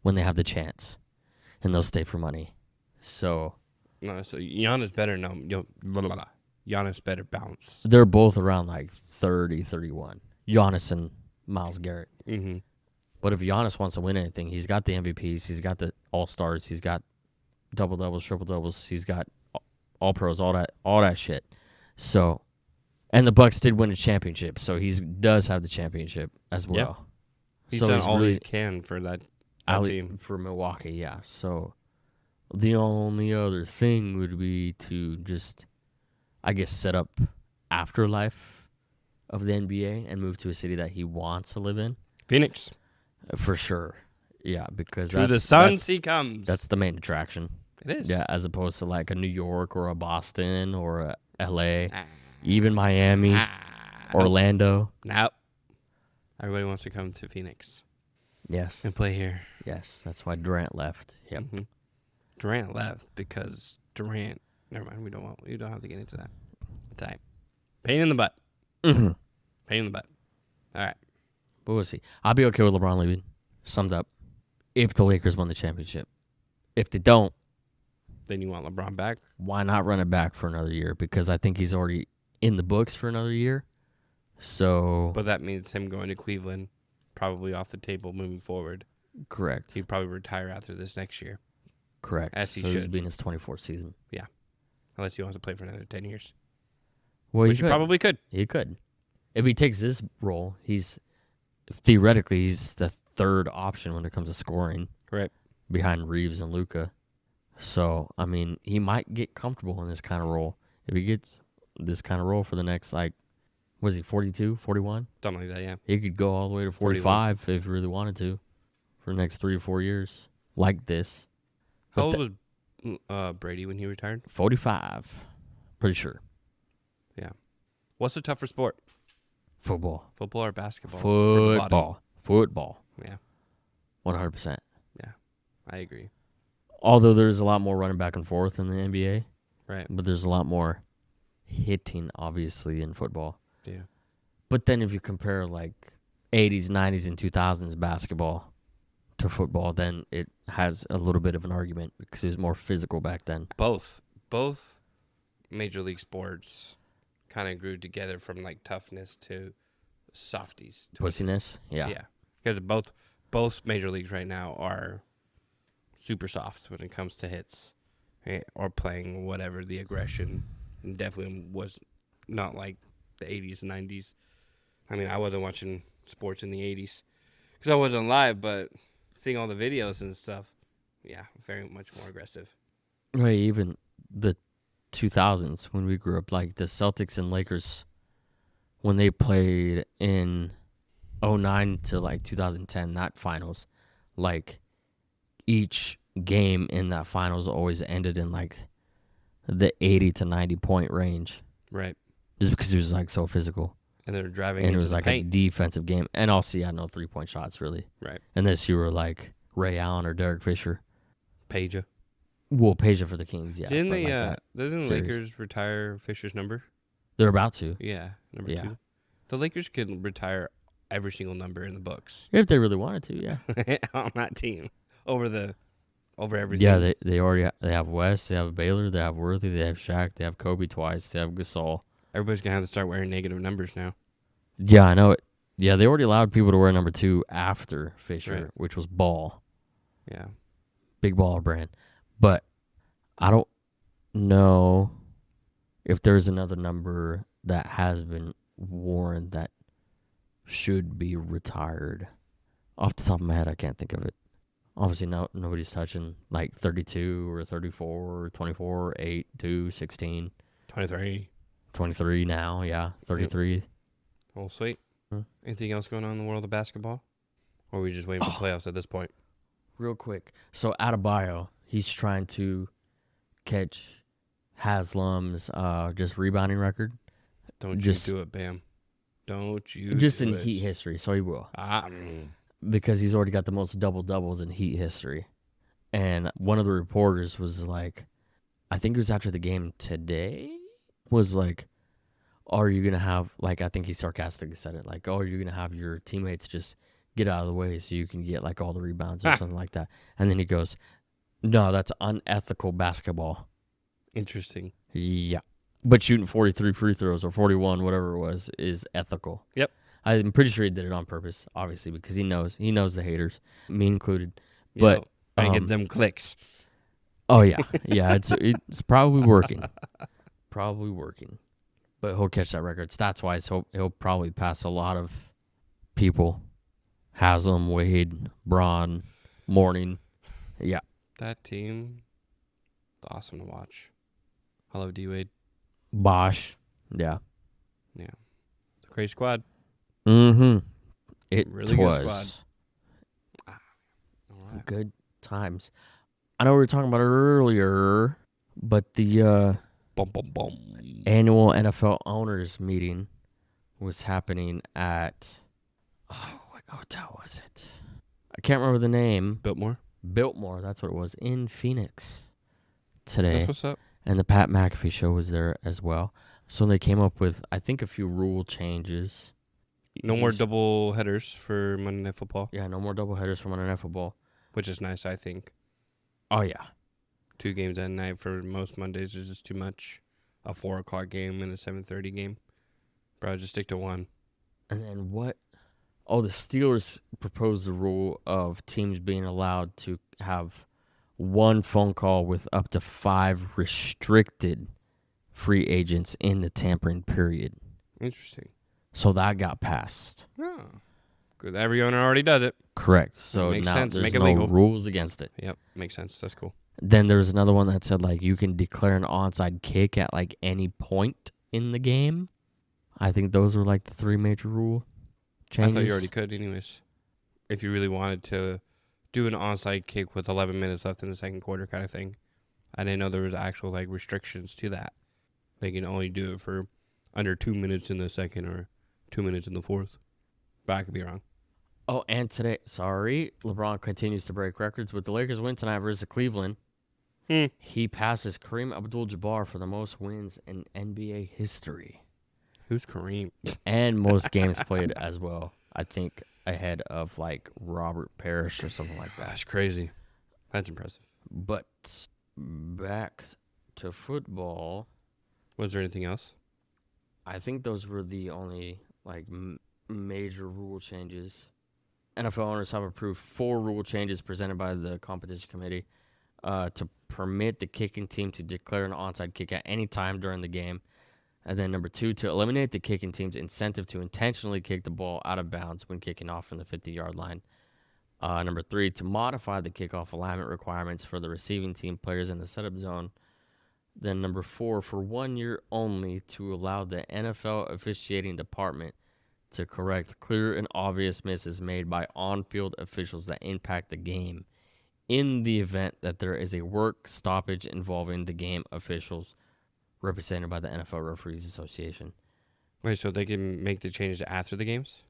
when they have the chance. And they'll stay for money. So No, so Giannis better no. Blah, blah, blah. Giannis better bounce. they're both around like 30, 31. Giannis and Myles Garrett. Mm-hmm. But if Giannis wants to win anything, he's got the MVPs, he's got the All-Stars, he's got double-doubles, triple-doubles, he's got All-Pros, all that shit. So, and the Bucks did win a championship, so he does have the championship as well. Yeah. He's so done he's all really he can for that team. for Milwaukee, yeah. So the only other thing would be to just, I guess, set up afterlife of the NBA and move to a city that he wants to live in. Phoenix. For sure. Yeah, because To the suns he comes. that's the main attraction. It is. Yeah, as opposed to like a New York or a Boston or a LA, Ah. even Miami, Orlando. Nope. Everybody wants to come to Phoenix Yes. and play here. Yes, that's why Durant left. Yep. Mhm. Durant left because Durant. Never mind. We don't have to get into that. It's all right. Pain in the butt. Mhm. Pain in the butt. All right. But we'll see. I'll be okay with LeBron leaving. Summed up. If the Lakers won the championship. If they don't, Then you want LeBron back? why not run it back for another year? Because I think he's already in the books for another year. So, But that means him going to Cleveland, probably off the table moving forward. correct. He'd probably retire after this next year, Correct. As he so he's should. being his 24th season. unless he wants to play for another 10 years. Well, Which he probably could. He could. If he takes this role, he's theoretically he's the third option when it comes to scoring, Right. behind Reeves and Luka. So I mean, he might get comfortable in this kind of role if he gets this kind of role for the next was he 42, 41? Something like that, yeah. He could go all the way to 45 if he really wanted to for the next 3 or 4 years like this. How But old was Brady when he retired? 45, pretty sure. Yeah. What's the tougher sport? Football. Football or basketball? For the body? Football. Yeah. 100%. Yeah. I agree. Although there's a lot more running back and forth in the NBA, Right. but there's a lot more hitting, obviously, in football. Yeah. But then if you compare 80s, 90s, and 2000s basketball to football, then it has a little bit of an argument because it was more physical back then. Both major league sports kind of grew together from toughness to softies. Pussiness? Yeah. Yeah. Because both major leagues right now are super soft when it comes to hits or playing whatever the aggression. And definitely was not like the 80s and 90s. I mean, I wasn't watching sports in the 80s because I wasn't live, but seeing all the videos and stuff, yeah, very much more aggressive. Right, even the 2000s when we grew up, like the Celtics and Lakers, when they played in 09 to 2010, that finals, each game in that finals always ended in the 80 to 90 point range. Right. Just because it was so physical. And they're driving And it into was the a paint. defensive game. And also, you had no 3-point shots, really. Right. Unless you were Ray Allen or Derek Fisher. Peja. Well, Peja for the Kings, yeah. Didn't but they? that Didn't the series. Lakers retire Fisher's number? They're about to. Yeah, number Yeah. 2. The Lakers could retire every single number in the books If they really wanted to, yeah. on that team over everything. Yeah, they already they have West, they have Baylor, they have Worthy, they have Shaq, they have Kobe twice, they have Gasol. Everybody's gonna have to start wearing negative numbers now. Yeah, I know it. Yeah, they already allowed people to wear number 2 after Fisher, Right. which was Ball. Yeah. Big Baller brand. But I don't know if there's another number that has been worn that should be retired. Off the top of my head, I can't think of it. Obviously, nobody's touching 32 or 34 or 24, 8, 2, 16. 23. 23 now, yeah. 33. Oh, sweet. Hmm. Anything else going on in the world of basketball? Or are we just waiting for playoffs at this point? Real quick. So, Adebayo, he's trying to catch Haslam's just rebounding record. Don't Just- you do it, Bam. Don't you Just do in it. Heat history, so he will. Ah, Because he's already got the most double-doubles in Heat history. And one of the reporters was I think it was after the game today, was are you going to have, I think he sarcastically said it, oh, are you going to have your teammates just get out of the way so you can get, all the rebounds or something like that? And then he goes, no, that's unethical basketball. interesting. Yeah. But shooting 43 free throws or 41, whatever it was, is ethical. Yep. I'm pretty sure he did it on purpose, obviously, because he knows the haters, me included. You But know, I get them clicks. Oh yeah, yeah. It's probably working, But he'll catch that record stats wise. He'll probably pass a lot of people. Haslam, Wade, Braun, Morning. Yeah, That team, it's awesome to watch. I love D-Wade. Bosch. Yeah. Yeah. It's a great squad. Mm-hmm. It Really good was squad. All right. good times. I know we were talking about it earlier, but the Bum, bum, bum. annual NFL owners meeting was happening at what hotel was it? I can't remember the name. Biltmore. Biltmore, that's what it was, in Phoenix today. That's what's up. And the Pat McAfee show was there as well. So they came up with, I think, a few rule changes. No more double headers for Monday Night Football, Yeah, no more doubleheaders for Monday Night Football. which is nice, I think. Oh, yeah. 2 games at night for most Mondays is just too much. A 4 o'clock game and a 7:30 game. Bro, just stick to one. And then what? Oh, the Steelers proposed the rule of teams being allowed to have one phone call with up to 5 restricted free agents in the tampering period. Interesting. So that got passed. Oh, Every owner already does it. Correct. So Makes now sense. there's Make it no legal. rules against it. Yep, makes sense. That's cool. Then there was another one that said, like, you can declare an onside kick at, like, any point in the game. I think those were, like, the 3 major rule changes. I thought you already could anyways. If you really wanted to do an onside kick with 11 minutes left in the second quarter kind of thing. I didn't know there was actual, like, restrictions to that. They can only do it for under 2 minutes in the second or 2 minutes in the fourth. But I could be wrong. Oh, and today, LeBron continues to break records. With the Lakers win tonight versus Cleveland, he passes Kareem Abdul-Jabbar for the most wins in NBA history. Who's Kareem? And most games played as well. I think ahead of, like, Robert Parrish or something like that. That's crazy. That's impressive. But back to football. Was there anything else? I think those were the only, like, major rule changes. NFL owners have approved 4 rule changes presented by the competition committee to permit the kicking team to declare an onside kick at any time during the game. And then number 2, to eliminate the kicking team's incentive to intentionally kick the ball out of bounds when kicking off from the 50-yard line. Number 3, to modify the kickoff alignment requirements for the receiving team players in the setup zone. Then number 4, for 1 year only, to allow the NFL officiating department to correct clear and obvious misses made by on-field officials that impact the game in the event that there is a work stoppage involving the game officials represented by the NFL Referees Association. Wait, so they can make the changes after the games?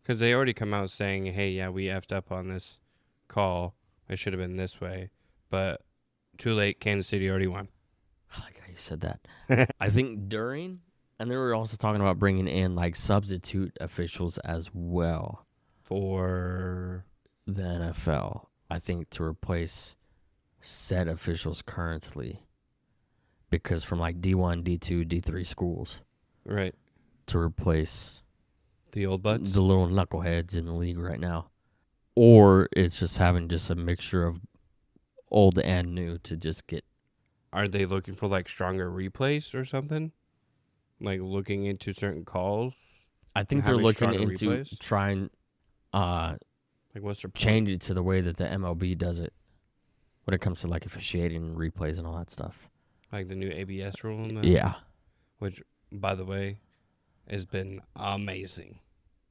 Because they already come out saying, hey, yeah, we effed up on this call. It should have been this way. But too late, Kansas City already won. I like how you said that. I think during, and they were also talking about bringing in, like, substitute officials as well. For the NFL, I think, to replace said officials currently. Because from, like, D1, D2, D3 schools. Right. To replace the old butts? The little knuckleheads in the league right now. Or it's just having just a mixture of old and new to just get. Are they looking for, like, stronger replays or something? Like, looking into certain calls? I think they're looking into replays? trying like, what's their point? Change it to the way that the MLB does it when it comes to, like, officiating and replays and all that stuff. Like the new ABS rule? Yeah. Which, by the way, has been amazing.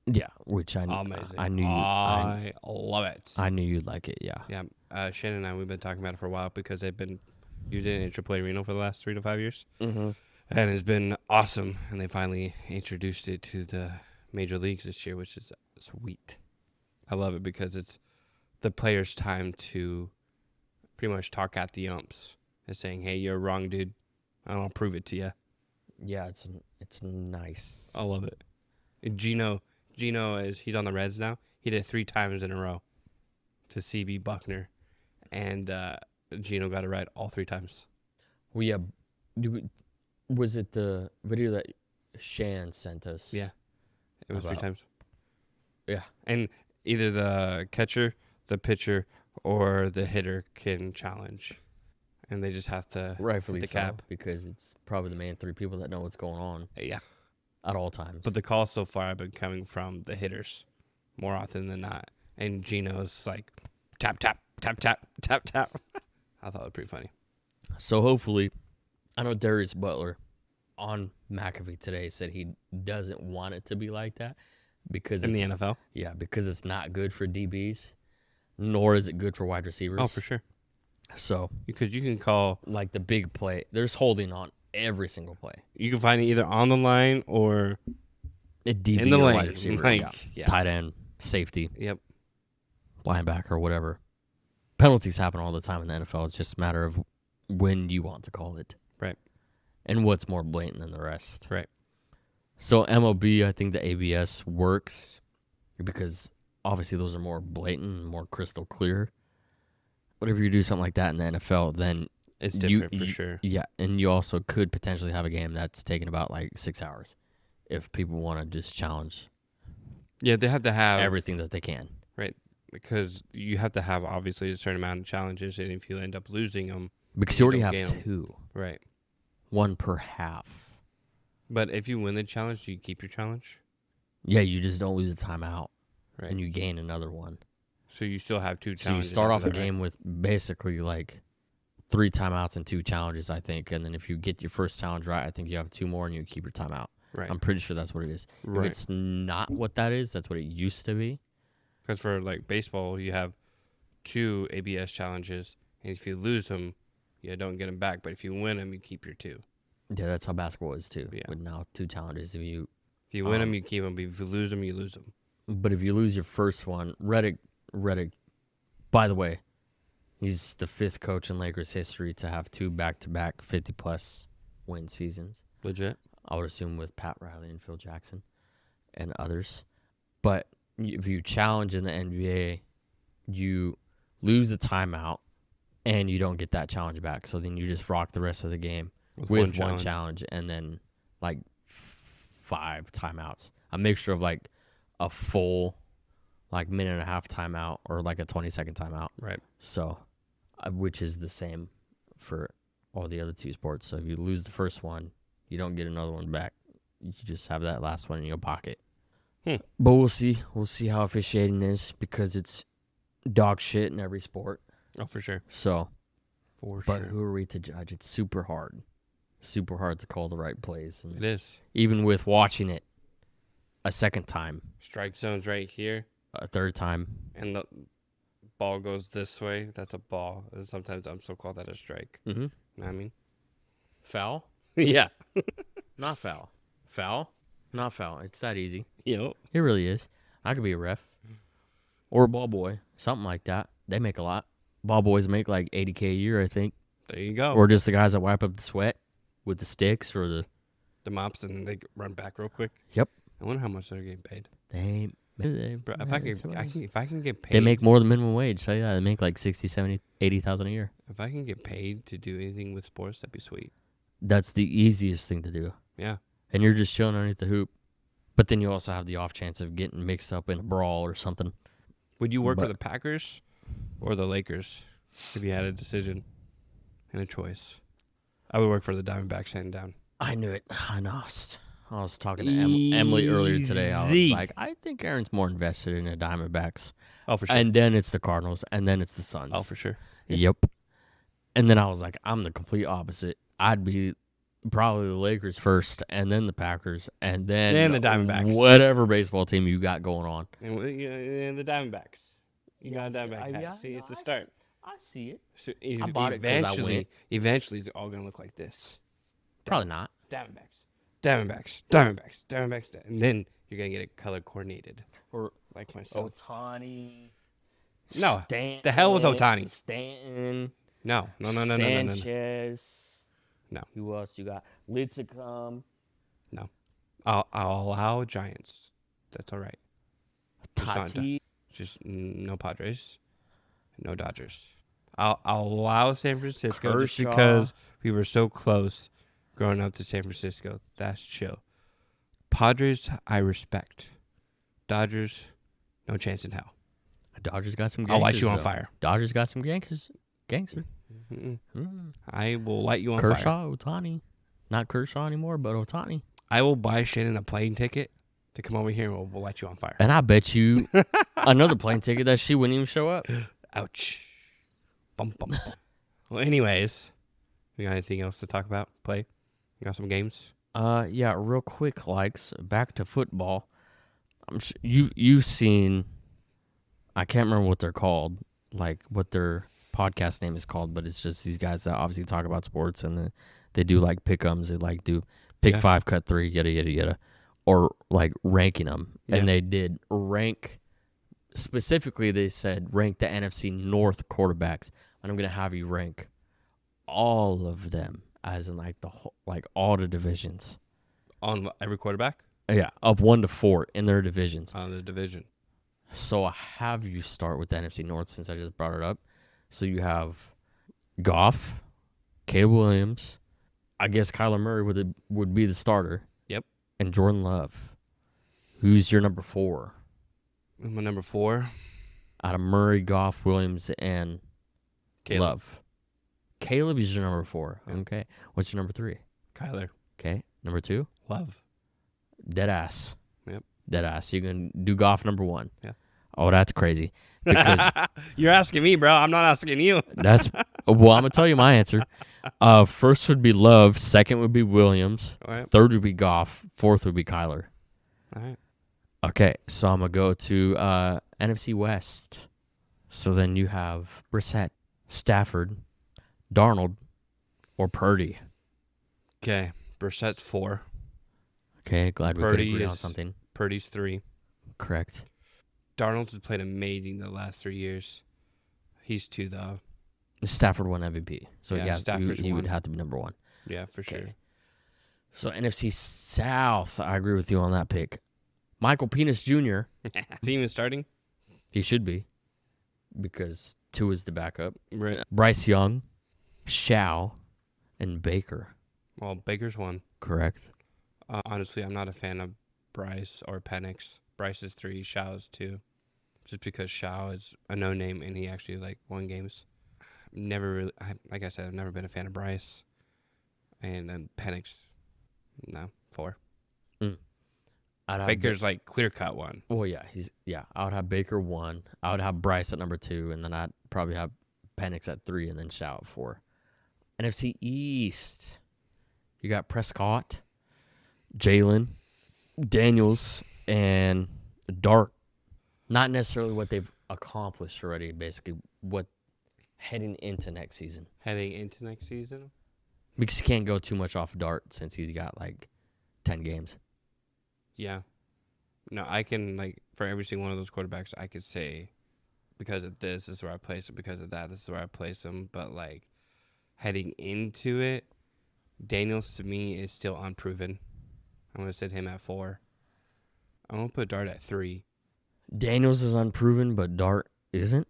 Yeah, which amazing. I knew. I love it. I knew you'd like it. Yeah. Yeah. Shannon and I, we've been talking about it for a while because they've been using it in AAA Reno for the last 3 to 5 years, and it's been awesome. And they finally introduced it to the major leagues this year, which is sweet. I love it because it's the players' time to pretty much talk at the umps and saying, "Hey, you're wrong, dude. I'll prove it to you." Yeah, it's nice. I love it. Gino he's on the Reds now. He did it 3 times in a row to CB Buckner, and Gino got it right all 3 times. Well, yeah. Was it the video that Shan sent us? Yeah, it was 3 times. Yeah, and either the catcher, the pitcher, or the hitter can challenge, and they just have to rightfully the so, cap because it's probably the main 3 people that know what's going on. Yeah. At all times. But the calls so far have been coming from the hitters more often than not. And Gino's like, tap, tap, tap, tap, tap, tap. I thought it was pretty funny. So hopefully, I know Darius Butler on McAfee today said he doesn't want it to be like that. Because in the NFL? Yeah, because it's not good for DBs, nor is it good for wide receivers. Oh, for sure. So. Because you can call. Like the big play. There's holding on every single play. You can find it either on the line or a DB in the lane. Wide receiver, Yeah. Tight end, safety. Yep. Linebacker, whatever. Penalties happen all the time in the NFL. It's just a matter of when you want to call it. Right. And what's more blatant than the rest. Right. So MLB, I think the ABS works because obviously those are more blatant and more crystal clear. Whenever you do something like that in the NFL, then it's different for sure. Yeah, and you also could potentially have a game that's taking about like 6 hours if people want to just challenge. Yeah, they have to have everything that they can. Right, because you have to have obviously a certain amount of challenges, and if you end up losing them, because you already have 2, right, 1 per half. But if you win the challenge, do you keep your challenge? Yeah, you just don't lose a timeout. Right. and you gain another one. So you still have 2 So you challenges. start off after a that, right? game with basically like 3 timeouts and 2 challenges, I think. And then if you get your first challenge right, I think you have 2 more and you keep your timeout. Right. I'm pretty sure that's what it is. Right. If it's not what that is, that's what it used to be. Because for like baseball, you have 2 ABS challenges, and if you lose them, you don't get them back. But if you win them, you keep your 2. Yeah, that's how basketball is too. Yeah. With now 2 challenges. If you win them, you keep them. If you lose them, you lose them. But if you lose your first one, Reddick, by the way, he's the 5th coach in Lakers history to have 2 back-to-back 50-plus win seasons. Legit. I would assume with Pat Riley and Phil Jackson and others. But if you challenge in the NBA, you lose a timeout and you don't get that challenge back. So then you just rock the rest of the game with one challenge and then like 5 timeouts. A mixture of like a full like minute and a half timeout or like a 20-second timeout. Right. So, which is the same for all the other 2 sports. So if you lose the first one, you don't get another one back. You just have that last one in your pocket. But we'll see. We'll see how officiating is because it's dog shit in every sport. Oh, for sure. So, But who are we to judge? It's super hard. Super hard to call the right plays. And it is. even with watching it a second time, Strike zone's right here, a third time. and the ball goes this way. That's a ball. And sometimes I'm so called that a strike. Mm-hmm. You know what I mean? Foul? Yeah. Not foul. Foul? Not foul. It's that easy. Yep. It really is. I could be a ref or a ball boy, something like that. They make a lot. Ball boys make like $80K a year, I think. There you go. Or just the guys that wipe up the sweat with the sticks or the mops, and they run back real quick. Yep. I wonder how much they're getting paid. Bro, If I can get paid, they make more than minimum wage. So yeah, they make like 60, 70, 80,000 a year. If I can get paid to do anything with sports, that'd be sweet. That's the easiest thing to do. Yeah. And you're just chilling underneath the hoop. But then you also have the off chance of getting mixed up in a brawl or something. Would you work for the Packers or the Lakers if you had a decision and a choice? I would work for the Diamondbacks, hands down. I knew it. I was talking to Emily earlier today. I was like, I think Aaron's more invested in the Diamondbacks. Oh, for sure. And then it's the Cardinals, and then it's the Suns. Oh, for sure. Yep. And then I was like, I'm the complete opposite. I'd be probably the Lakers first, and then the Packers, and then the Diamondbacks. Whatever baseball team you got going on. And the Diamondbacks. You got a Diamondback hat. See, it's the start. I see it. So I bought it 'cause I went. Eventually, it's all going to look like this. Probably not. Diamondbacks. And then you're going to get it color coordinated. Or like myself. Ohtani. No. Stanton, The hell with Ohtani. Stanton. No. Sanchez. No. Who else you got? Lincecum. No. I'll allow Giants. That's all right. Tati. Just no Padres. No Dodgers. I'll allow San Francisco just because we were so close growing up to San Francisco. That's chill. Padres, I respect. Dodgers, no chance in hell. Dodgers got some gangsters. I'll light you on though. fire. Dodgers got some gangsters. Gangster. I will light you on fire. Kershaw, Ohtani. Not Kershaw anymore, but Ohtani. I will buy Shannon a plane ticket to come over here and we'll light you on fire. And I bet you another plane ticket that she wouldn't even show up. Ouch. Bum, bum, bum. Well, anyways, we got anything else to talk about? Play? You got some games? Yeah, real quick, back to football. I'm sure you've seen. I can't remember what they're called, like what their podcast name is called, but it's just these guys that obviously talk about sports and they do like pick'ems. They like do pick 5, cut 3, yada yada yada, or like ranking them. Yeah. And they did rank. Specifically, they said rank the NFC North quarterbacks, and I'm gonna have you rank all of them, as in like the whole, like all the divisions On every quarterback? Yeah, of 1 to 4 in their divisions. On the division. So I have you start with the NFC North since I just brought it up. So you have Goff, Caleb Williams. I guess Kyler Murray would be the starter. Yep. And Jordan Love. Who's your number 4? My number 4. Out of Murray, Goff, Williams, and Caleb. Love. Caleb is your number 4. Yep. Okay. What's your number 3? Kyler. Okay. Number 2? Love. Dead ass. Yep. Dead ass. You can do Goff number 1. Yeah. Oh, that's crazy. Because You're asking me, bro. I'm not asking you. that's well, I'm gonna tell you my answer. First would be Love. Second would be Williams. All right. Third would be Goff. Fourth would be Kyler. All right. Okay, so I'm gonna go to NFC West. So then you have Brissett, Stafford, Darnold, or Purdy. Okay. Brissett's 4. Okay, glad we could Purdy agree on is- something. Purdy's 3. Correct. Darnold has played amazing the last 3 years. He's 2, though. Stafford won MVP. So Yeah, yeah, Stafford's he would one. have to be number 1. Yeah, for sure. Okay. So NFC South, I agree with you on that pick. Michael Penis Jr. Is he even starting? He should be, because 2 is the backup. Right. Bryce Young, Shao, and Baker. Well, Baker's 1. Correct. Honestly, I'm not a fan of Bryce or Penix. Bryce is 3, Shao is 2. Just because Shao is a no-name and he actually won games. Never really, like I said, I've never been a fan of Bryce. And then Penix, no, 4. I'd have Baker's clear-cut 1. Well, yeah, I would have Baker 1. I would have Bryce at number 2, and then I'd probably have Penix at 3, and then Shao at 4. NFC East, you got Prescott, Jalen, Daniels, and Dart. Not necessarily what they've accomplished already, basically what heading into next season. Heading into next season? Because you can't go too much off Dart since he's got 10 games. Yeah. No, I can, for every single one of those quarterbacks, I could say, because of this is where I place him, because of that, this is where I place him. But, heading into it, Daniels, to me, is still unproven. I'm going to sit him at 4. I'm going to put Dart at 3. Daniels is unproven, but Dart isn't.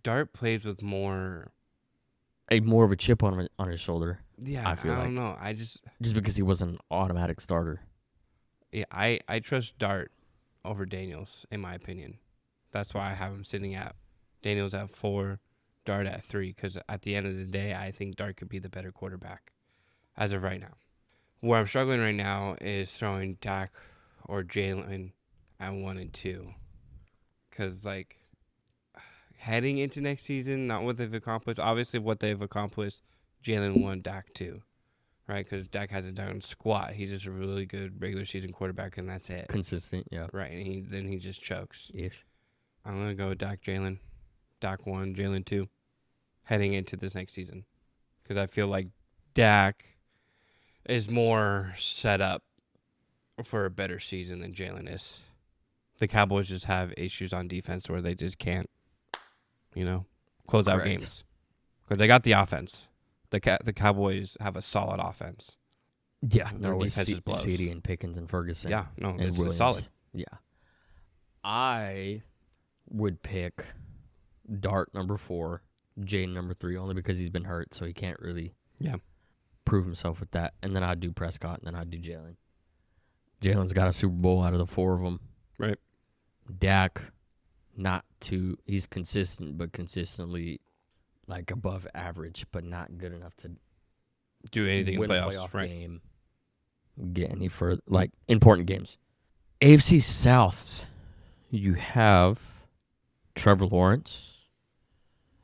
Dart plays with more More of a chip on his shoulder. Yeah, I don't know. Just because he wasn't an automatic starter. Yeah, I trust Dart over Daniels, in my opinion. That's why I have him sitting at Daniels at 4, Dart at 3, because at the end of the day, I think Dart could be the better quarterback as of right now. Where I'm struggling right now is throwing Dak or Jalen at 1 and 2. Because, heading into next season, not what they've accomplished. Obviously, what they've accomplished, Jalen 1, Dak 2. Right? Because Dak hasn't done squat. He's just a really good regular season quarterback, and that's it. Consistent, yeah. Right, and then he just chokes. Ish. I'm going to go with Dak, Jalen. Dak 1, Jalen 2. Heading into this next season. Because I feel like Dak is more set up for a better season than Jalen is. The Cowboys just have issues on defense where they just can't, close out games. Because they got the offense. The Cowboys have a solid offense. Yeah, Their defense just blows. CD and Pickens and Ferguson. Yeah, no, and it's Williams. solid. Yeah. I would pick Dart number 4, Jane number 3, only because he's been hurt, so he can't really prove himself with that. And then I'd do Prescott, and then I'd do Jalen. Jalen's got a Super Bowl out of the 4 of them. Right. Dak, he's consistent, but consistently above average, but not good enough to do anything win in a playoffs. playoff Right. game, get any further, important games. AFC South, you have Trevor Lawrence,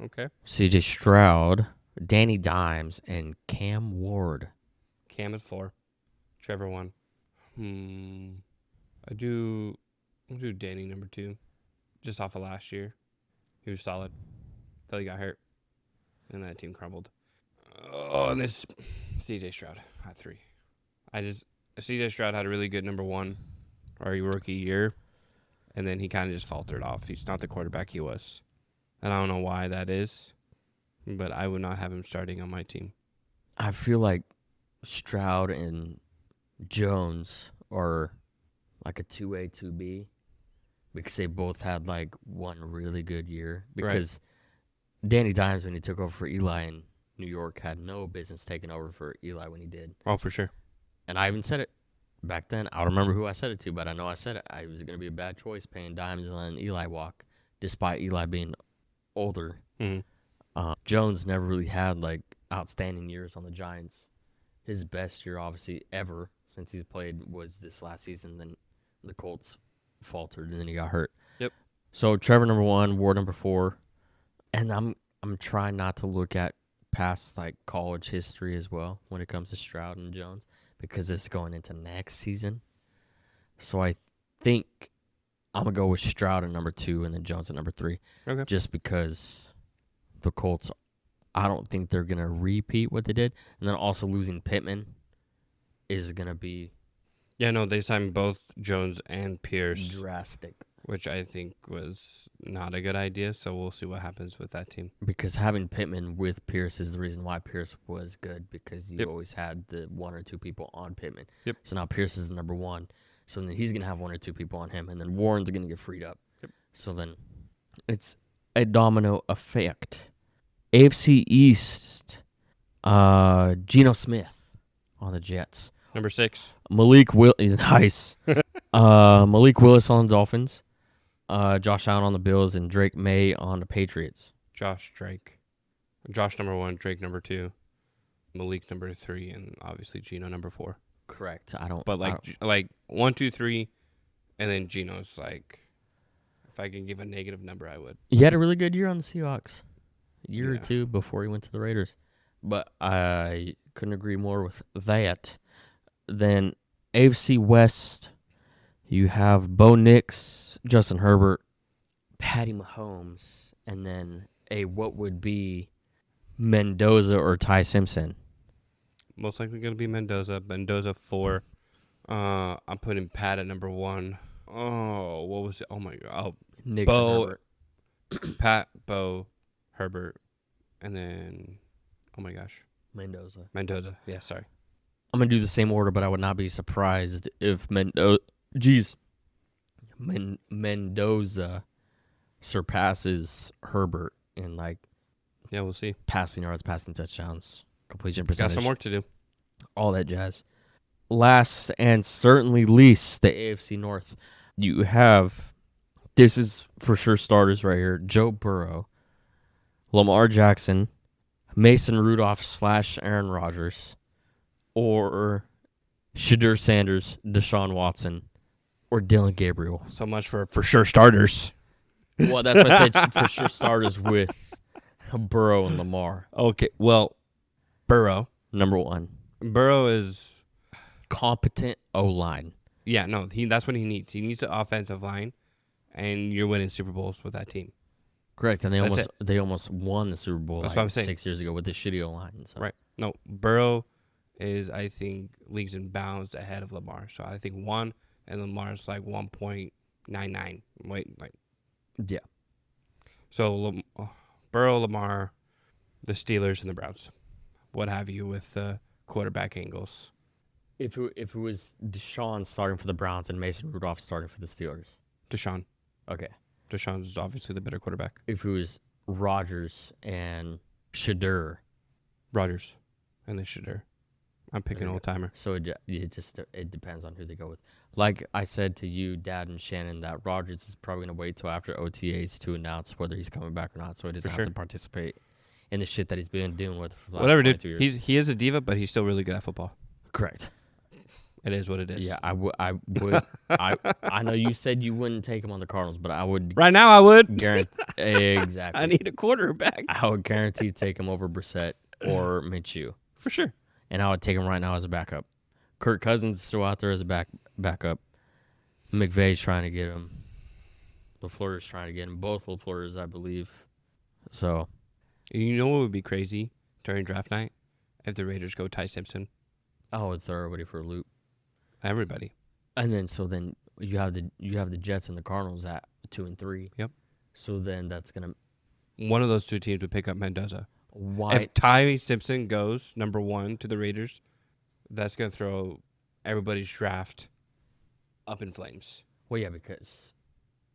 Okay. CJ Stroud, Danny Dimes, and Cam Ward. Cam is 4. Trevor 1. I'll do Danny number 2. Just off of last year. He was solid. Until he got hurt. And that team crumbled. Oh, and this CJ Stroud at 3. CJ Stroud had a really good number 1 rookie year. And then he kind of just faltered off. He's not the quarterback he was. And I don't know why that is. But I would not have him starting on my team. I feel like Stroud and Jones are a 2A, 2B. Because they both had one really good year. Because Danny Dimes, when he took over for Eli in New York, had no business taking over for Eli when he did. Oh, for sure. And I even said it back then. I don't remember who I said it to, but I know I said it. I was going to be a bad choice paying Dimes and letting Eli walk, despite Eli being older. Mm-hmm. Jones never really had outstanding years on the Giants. His best year, obviously, ever since he's played was this last season, then the Colts. faltered, and then he got hurt. Yep. So Trevor number 1, Ward number 4, and I'm trying not to look at past like college history as well when it comes to Stroud and Jones because it's going into next season. So I think I'm gonna go with Stroud at number 2 and then Jones at number 3. Okay. Just because the Colts, I don't think they're gonna repeat what they did, and then also losing Pittman is gonna be Yeah, no, they signed both Jones and Pierce, drastic. which I think was not a good idea. So we'll see what happens with that team. Because having Pittman with Pierce is the reason why Pierce was good, because you always had the 1 or 2 people on Pittman. Yep. So now Pierce is the number 1. So then he's going to have 1 or 2 people on him, and then Warren's going to get freed up. Yep. So then it's a domino effect. AFC East, Geno Smith on the Jets. Number 6. Malik Willis on the Dolphins. Josh Allen on the Bills, and Drake May on the Patriots. Josh number 1, Drake number 2, Malik number 3, and obviously Geno number 4. Correct. But like 1, 2, 3, and then Geno's like, if I can give a negative number, I would. He had a really good year on the Seahawks, a year or Yeah. 2 before he went to the Raiders. But I couldn't agree more with that. Then AFC West, you have Bo Nix, Justin Herbert, Patty Mahomes, and then what would be Mendoza or Ty Simpson. Most likely going to be Mendoza. Mendoza 4. I'm putting Pat at number 1. Oh, what was it? Oh my God. Nix Bo- and Herbert. Pat, Bo, Herbert, and then, oh my gosh, Mendoza. Yeah, sorry. I'm going to do the same order, but I would not be surprised if Mendoza surpasses Herbert in like Yeah, we'll see. passing yards, passing touchdowns, completion Got percentage, some work to do. all that jazz. Last and certainly least, the AFC North. You have, this is for sure starters right here, Joe Burrow, Lamar Jackson, Mason Rudolph / Aaron Rodgers, or Shadur Sanders, Deshaun Watson, or Dylan Gabriel. So much for sure starters. Well, that's what I said, for sure starters with Burrow and Lamar. Okay, well, Burrow. Number 1. Burrow is, Competent O-line. yeah, no, that's what he needs. He needs the offensive line, and you're winning Super Bowls with that team. Correct, and That's they almost won the Super Bowl That's what I'm saying. 6 years ago with the shitty O-line. So. Right. No, Burrow is, I think, leagues and bounds ahead of Lamar. So I think 1, and Lamar's like 1.99. Yeah. So Burrow, Lamar, the Steelers, and the Browns. What have you with quarterback angles? If it was Deshaun starting for the Browns and Mason Rudolph starting for the Steelers. Deshaun. Okay. Deshaun's obviously the better quarterback. If it was Rodgers and Shadur. Rodgers and the Shadur. I'm picking There you old timer. So it depends on who they go with. Like I said to you, Dad and Shannon, that Rodgers is probably going to wait till after OTAs to announce whether he's coming back or not, so he doesn't have to participate in the shit that he's been dealing with for the last Whatever, 22 dude. years. He is a diva, but he's still really good at football. Correct. It is what it is. Yeah, I would. I know you said you wouldn't take him on the Cardinals, but I would Right now, I would. guarantee exactly. I need a quarterback. I would guarantee take him over Brissett or Minshew, For sure. and I would take him right now as a backup. Kirk Cousins is still out there as a backup. McVay's trying to get him. LaFleur's trying to get him. Both LaFleur's, I believe. So You know what would be crazy during draft night? If the Raiders go Ty Simpson. I would throw everybody for a loop. Everybody. And then you have the Jets and the Cardinals at 2 and 3. Yep. So then that's gonna One of those two teams would pick up Mendoza. why If Ty Simpson goes number 1 to the Raiders, that's going to throw everybody's draft up in flames. well yeah, because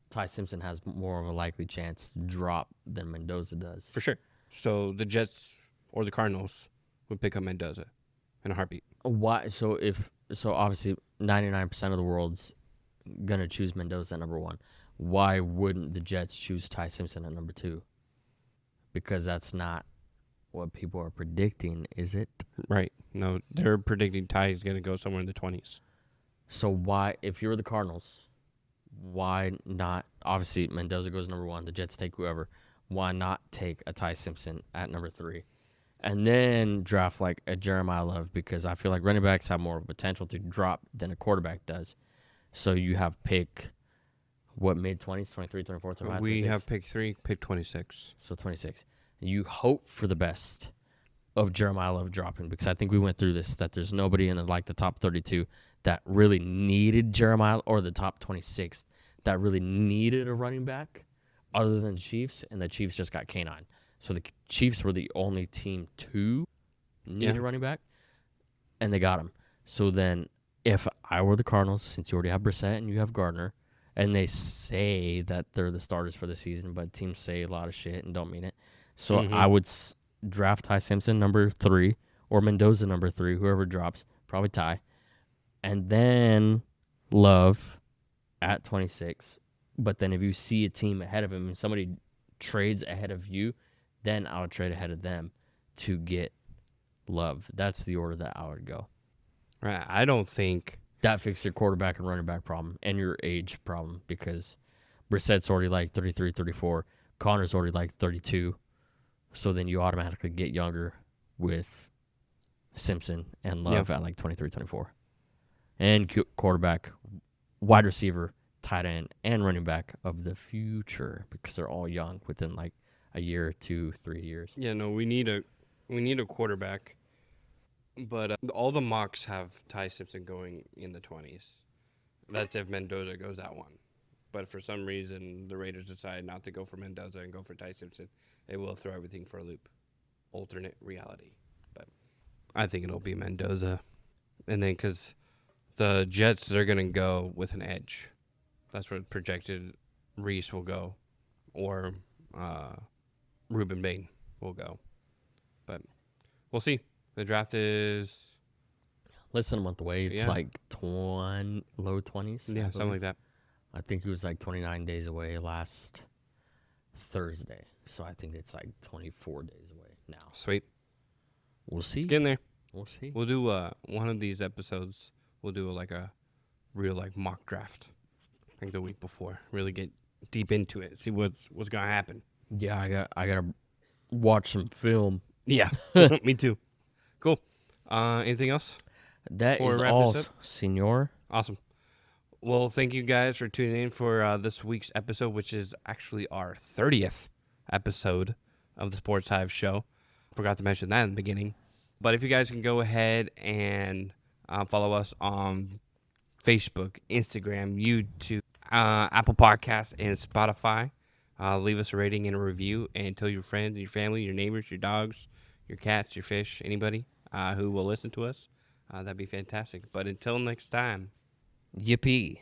Ty Simpson has more of a likely chance to drop than Mendoza does. For sure. So the Jets or the Cardinals would pick up Mendoza in a heartbeat. Why? So obviously 99% of the world's gonna choose Mendoza at number 1. Why wouldn't the Jets choose Ty Simpson at number 2? Because that's not what people are predicting, is it? Right. No, they're predicting Ty is going to go somewhere in the 20s. So why, if you're the Cardinals, why not? Obviously, Mendoza goes number 1. The Jets take whoever. Why not take a Ty Simpson at number 3? And then draft like a Jeremiah Love, because I feel like running backs have more potential to drop than a quarterback does. So you have pick, what, mid-20s, 23, 24, 25, We 26? have pick 3, pick 26. So 26. You hope for the best of Jeremiah Love dropping, because I think we went through this, that there's nobody in like the top 32 that really needed Jeremiah, or the top 26 that really needed a running back other than Chiefs, and the Chiefs just got K9. So the Chiefs were the only team to need a running back, and they got him. So then if I were the Cardinals, since you already have Brissett and you have Gardner, and they say that they're the starters for the season, but teams say a lot of shit and don't mean it. So I would draft Ty Simpson number 3, or Mendoza number 3, whoever drops, probably Ty. And then Love at 26. But then if you see a team ahead of him and somebody trades ahead of you, then I would trade ahead of them to get Love. That's the order that I would go. Right. I don't think that fixes your quarterback and running back problem and your age problem, because Brissett's already like 33, 34. Connor's already like 32. So then you automatically get younger with Simpson and Love at like 23, 24. And quarterback, wide receiver, tight end, and running back of the future, because they're all young within like a year, 2, 3 years. Yeah, no, we need a quarterback. But all the mocks have Ty Simpson going in the 20s. That's if Mendoza goes that one. But for some reason, the Raiders decide not to go for Mendoza and go for Ty Simpson. It will throw everything for a loop. Alternate reality. But I think it'll be Mendoza. And then because the Jets, they're going to go with an edge. That's what projected Reese will go. Or Ruben Bain will go. But we'll see. The draft is less than a month away. It's like low 20s. Yeah, something like that. I think it was like 29 days away last Thursday. So I think it's like 24 days away now. Sweet. We'll see. It's getting there. We'll see. We'll do one of these episodes. We'll do like a real like mock draft. I think the week before. Really get deep into it. See what's gonna happen. Yeah, I gotta watch some film. Yeah, me too. Cool. Anything else? That is all, senor. Awesome. Well, thank you guys for tuning in for this week's episode, which is actually our 30th episode of the Sports Hive Show. Forgot to mention that in the beginning. But if you guys can go ahead and follow us on Facebook, Instagram, YouTube, Apple Podcasts, and Spotify. Leave us a rating and a review, and tell your friends, your family, your neighbors, your dogs, your cats, your fish, anybody who will listen to us. That'd be fantastic. But until next time. Yippee.